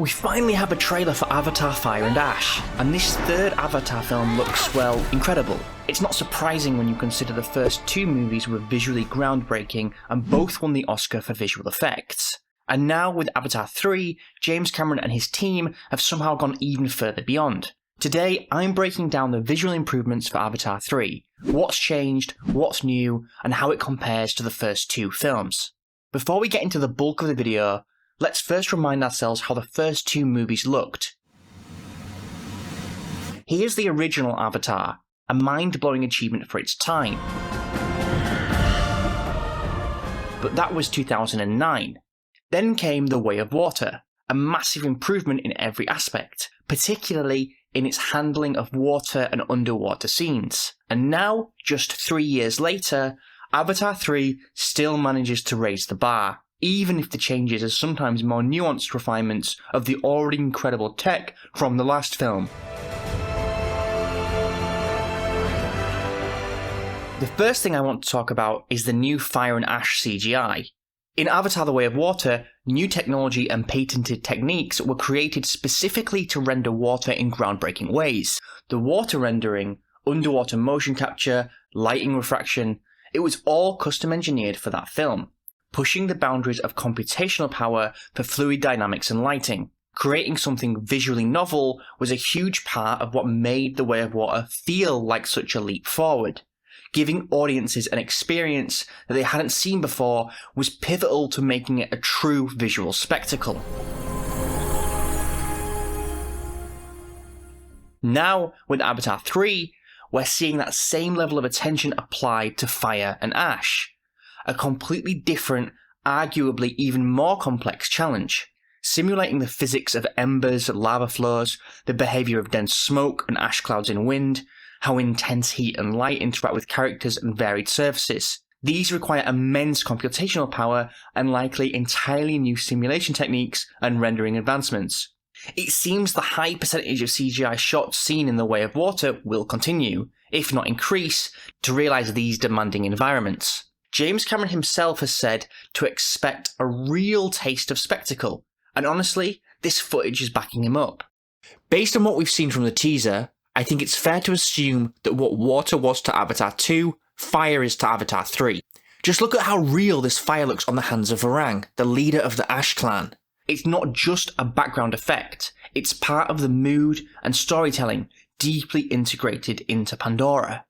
We finally have a trailer for Avatar Fire and Ash, and this third Avatar film looks, well, incredible. It's not surprising when you consider the first two movies were visually groundbreaking and both won the Oscar for visual effects. And now with Avatar 3, James Cameron and his team have somehow gone even further beyond. Today, I'm breaking down the visual improvements for Avatar 3, what's changed, what's new, and how it compares to the first two films. Before we get into the bulk of the video, let's first remind ourselves how the first two movies looked. Here's the original Avatar, a mind-blowing achievement for its time. But that was 2009. Then came The Way of Water, a massive improvement in every aspect, particularly in its handling of water and underwater scenes. And now, just 3 years later, Avatar 3 still manages to raise the bar, even if the changes are sometimes more nuanced refinements of the already incredible tech from the last film. The first thing I want to talk about is the new Fire and Ash CGI. In Avatar The Way of Water, new technology and patented techniques were created specifically to render water in groundbreaking ways. The water rendering, underwater motion capture, lighting refraction, it was all custom engineered for that film, pushing the boundaries of computational power for fluid dynamics and lighting. Creating something visually novel was a huge part of what made The Way of Water feel like such a leap forward. Giving audiences an experience that they hadn't seen before was pivotal to making it a true visual spectacle. Now, with Avatar 3, we're seeing that same level of attention applied to Fire and Ash. A completely different, arguably even more complex challenge. Simulating the physics of embers, lava flows, the behaviour of dense smoke and ash clouds in wind, how intense heat and light interact with characters and varied surfaces. These require immense computational power and likely entirely new simulation techniques and rendering advancements. It seems the high percentage of CGI shots seen in The Way of Water will continue, if not increase, to realise these demanding environments. James Cameron himself has said to expect a real taste of spectacle, and honestly, this footage is backing him up. Based on what we've seen from the teaser, I think it's fair to assume that what water was to Avatar 2, fire is to Avatar 3. Just look at how real this fire looks on the hands of Varang, the leader of the Ash clan. It's not just a background effect, it's part of the mood and storytelling deeply integrated into Pandora.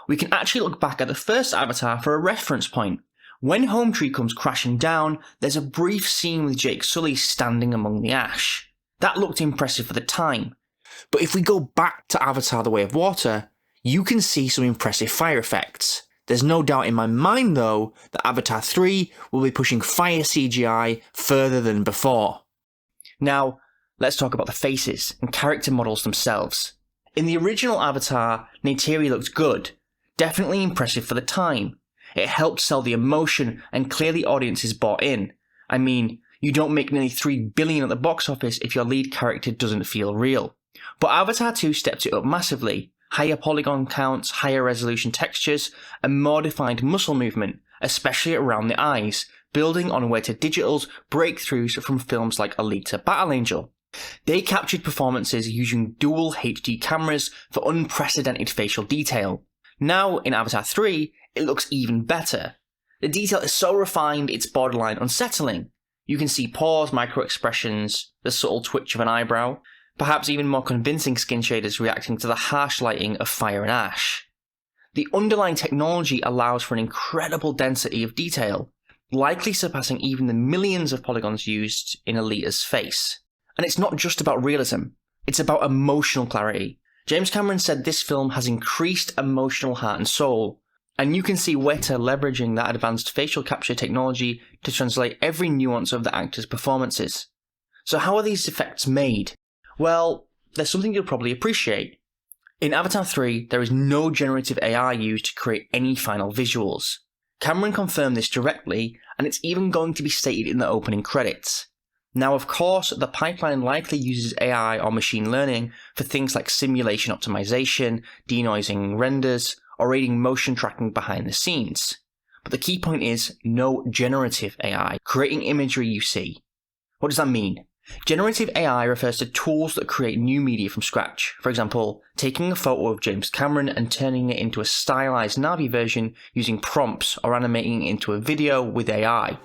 We can actually look back at the first Avatar for a reference point. When Home Tree comes crashing down, there's a brief scene with Jake Sully standing among the ash. That looked impressive for the time. But if we go back to Avatar The Way of Water, you can see some impressive fire effects. There's no doubt in my mind though that Avatar 3 will be pushing fire CGI further than before. Now, let's talk about the faces and character models themselves. In the original Avatar, Neytiri looked good, definitely impressive for the time. It helped sell the emotion and clearly audiences bought in. I mean, you don't make nearly $3 billion at the box office if your lead character doesn't feel real. But Avatar 2 stepped it up massively. Higher polygon counts, higher resolution textures, and more defined muscle movement, especially around the eyes, building on Weta Digital's breakthroughs from films like Alita Battle Angel. They captured performances using dual HD cameras for unprecedented facial detail. Now, in Avatar 3, it looks even better. The detail is so refined it's borderline unsettling. You can see pores, micro-expressions, the subtle twitch of an eyebrow, perhaps even more convincing skin shaders reacting to the harsh lighting of Fire and Ash. The underlying technology allows for an incredible density of detail, likely surpassing even the millions of polygons used in Alita's face. And it's not just about realism, it's about emotional clarity. James Cameron said this film has increased emotional heart and soul, and you can see Weta leveraging that advanced facial capture technology to translate every nuance of the actors' performances. So how are these effects made? Well, there's something you'll probably appreciate. In Avatar 3, there is no generative AI used to create any final visuals. Cameron confirmed this directly, and it's even going to be stated in the opening credits. Now, of course, the pipeline likely uses AI or machine learning for things like simulation optimization, denoising renders, or aiding motion tracking behind the scenes. But the key point is no generative AI creating imagery you see. What does that mean? Generative AI refers to tools that create new media from scratch. For example, taking a photo of James Cameron and turning it into a stylized Navi version using prompts, or animating it into a video with AI.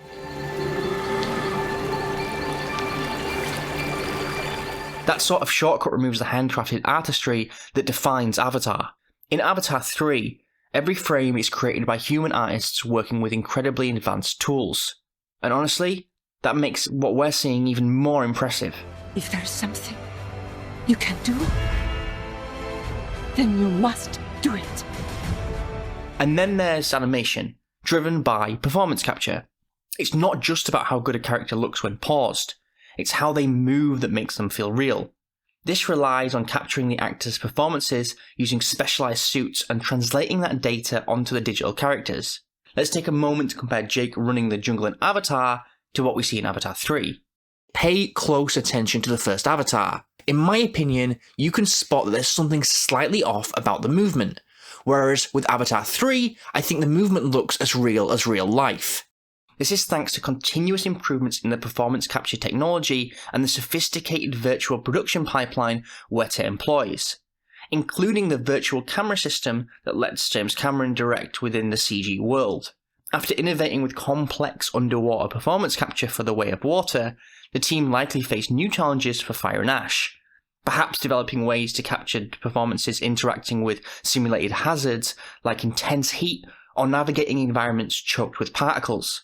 That sort of shortcut removes the handcrafted artistry that defines Avatar. In Avatar 3, every frame is created by human artists working with incredibly advanced tools. And honestly, that makes what we're seeing even more impressive. If there's something you can do, then you must do it. And then there's animation, driven by performance capture. It's not just about how good a character looks when paused, it's how they move that makes them feel real. This relies on capturing the actors' performances using specialized suits and translating that data onto the digital characters. Let's take a moment to compare Jake running the jungle in Avatar to what we see in Avatar 3. Pay close attention to the first Avatar. In my opinion, you can spot that there's something slightly off about the movement, whereas with Avatar 3, I think the movement looks as real life. This is thanks to continuous improvements in the performance capture technology and the sophisticated virtual production pipeline Weta employs, including the virtual camera system that lets James Cameron direct within the CG world. After innovating with complex underwater performance capture for The Way of Water, the team likely faced new challenges for Fire and Ash, perhaps developing ways to capture performances interacting with simulated hazards like intense heat or navigating environments choked with particles.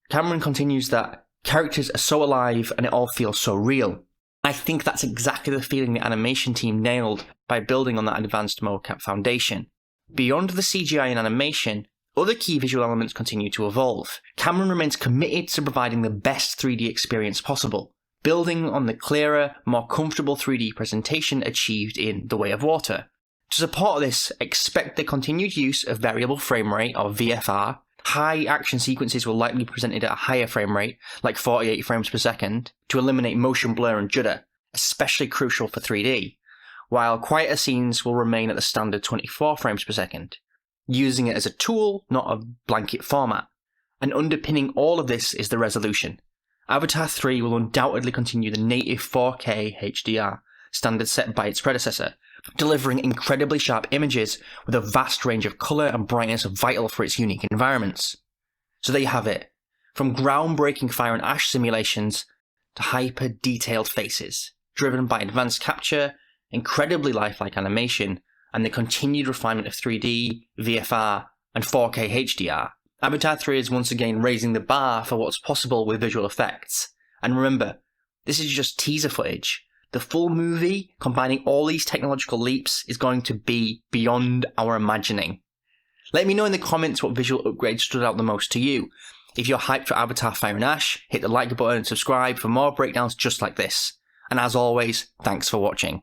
Cameron continues that characters are so alive and it all feels so real. I think that's exactly the feeling the animation team nailed by building on that advanced mocap foundation. Beyond the CGI and animation, other key visual elements continue to evolve. Cameron remains committed to providing the best 3D experience possible, building on the clearer, more comfortable 3D presentation achieved in The Way of Water. To support this, expect the continued use of variable frame rate, or VFR. High action sequences will likely be presented at a higher frame rate, like 48 frames per second, to eliminate motion blur and judder, especially crucial for 3D, while quieter scenes will remain at the standard 24 frames per second, using it as a tool, not a blanket format. And underpinning all of this is the resolution. Avatar 3 will undoubtedly continue the native 4K HDR standard set by its predecessor, delivering incredibly sharp images with a vast range of colour and brightness vital for its unique environments. So there you have it, from groundbreaking Fire and Ash simulations to hyper-detailed faces, driven by advanced capture, incredibly lifelike animation, and the continued refinement of 3D, VFR, and 4K HDR. Avatar 3 is once again raising the bar for what's possible with visual effects. And remember, this is just teaser footage. The full movie, combining all these technological leaps, is going to be beyond our imagining. Let me know in the comments what visual upgrades stood out the most to you. If you're hyped for Avatar Fire and Ash, hit the like button and subscribe for more breakdowns just like this. And as always, thanks for watching.